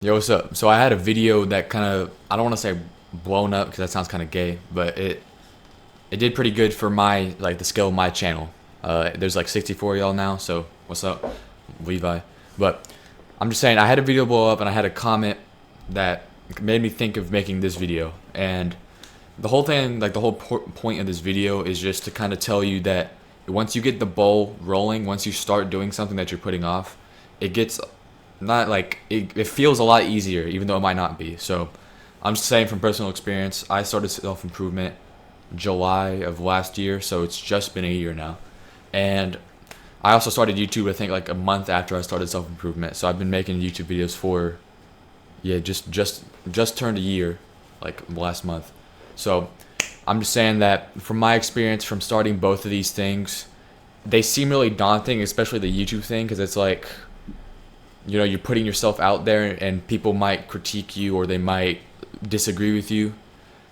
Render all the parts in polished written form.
Yo, what's up? So I had a video that kind of, I don't want to say blown up because that sounds kind of gay, but it did pretty good for my, like, the scale of my channel. There's like 64 y'all now, so what's up, Levi? But I'm just saying, I had a video blow up and I had a comment that made me think of making this video. And the whole thing, like the whole point of this video is just to kind of tell you that once you get the ball rolling, once you start doing something that you're putting off, it gets not like it feels a lot easier, even though it might not be. So I'm just saying from personal experience, I started self-improvement July of last year, so it's just been a year now. And I also started YouTube, I think, like a month after I started self-improvement. So I've been making YouTube videos for, yeah, just turned a year, like last month. So I'm just saying that from my experience from starting both of these things, they seem really daunting, especially the YouTube thing, because it's like, you know, you're putting yourself out there and people might critique you or they might disagree with you.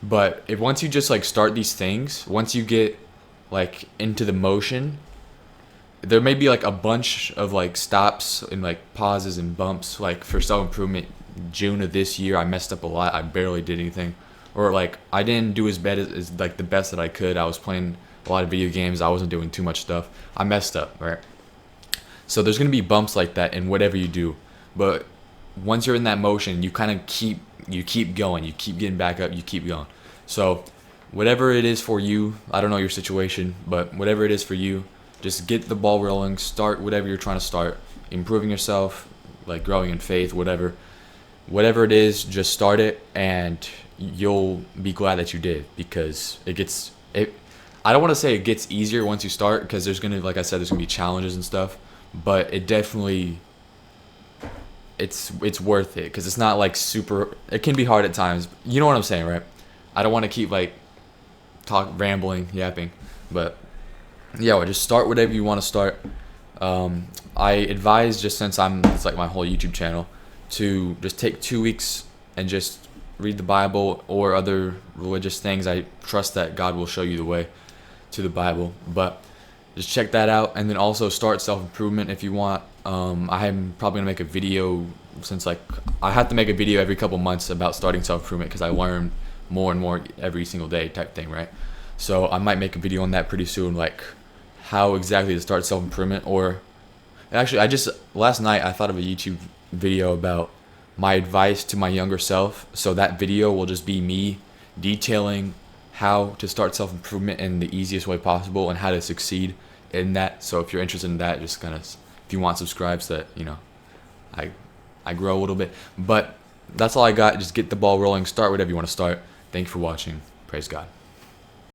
But if once you just like start these things, once you get like into the motion, there may be like a bunch of like stops and like pauses and bumps. Like for self-improvement, June of this year I messed up a lot. I barely did anything, or like I didn't do as bad as like the best that I could. I was playing a lot of video games. I wasn't doing too much stuff. I messed up, right? So there's gonna be bumps like that in whatever you do, but once you're in that motion, you kind of keep going, you keep getting back up, you keep going. So whatever it is for you, I don't know your situation, but whatever it is for you, just get the ball rolling. Start whatever you're trying to start, improving yourself, like growing in faith, whatever it is, just start it, and you'll be glad that you did, because it gets it. I don't want to say it gets easier once you start, because there's gonna, like I said, there's gonna be challenges and stuff. But it definitely, it's worth it, because it's not like super, it can be hard at times, you know what I'm saying, right? I don't want to keep like rambling, yapping, but yeah, well, just start whatever you want to start. I advise, just since it's like my whole YouTube channel, to just take 2 weeks and just read the Bible or other religious things. I trust that God will show you the way to the Bible, but just check that out, and then also start self-improvement if you want. I'm probably gonna make a video, since like I have to make a video every couple months about starting self-improvement, because I learn more and more every single day type thing, right? So I might make a video on that pretty soon, like how exactly to start self-improvement. Or actually, last night I thought of a YouTube video about my advice to my younger self. So that video will just be me detailing how to start self-improvement in the easiest way possible and how to succeed in that. So if you're interested in that, just kind of, if you want, subscribe, so that, you know, I grow a little bit. But that's all I got. Just get the ball rolling, start whatever you want to start. Thank you for watching. Praise God.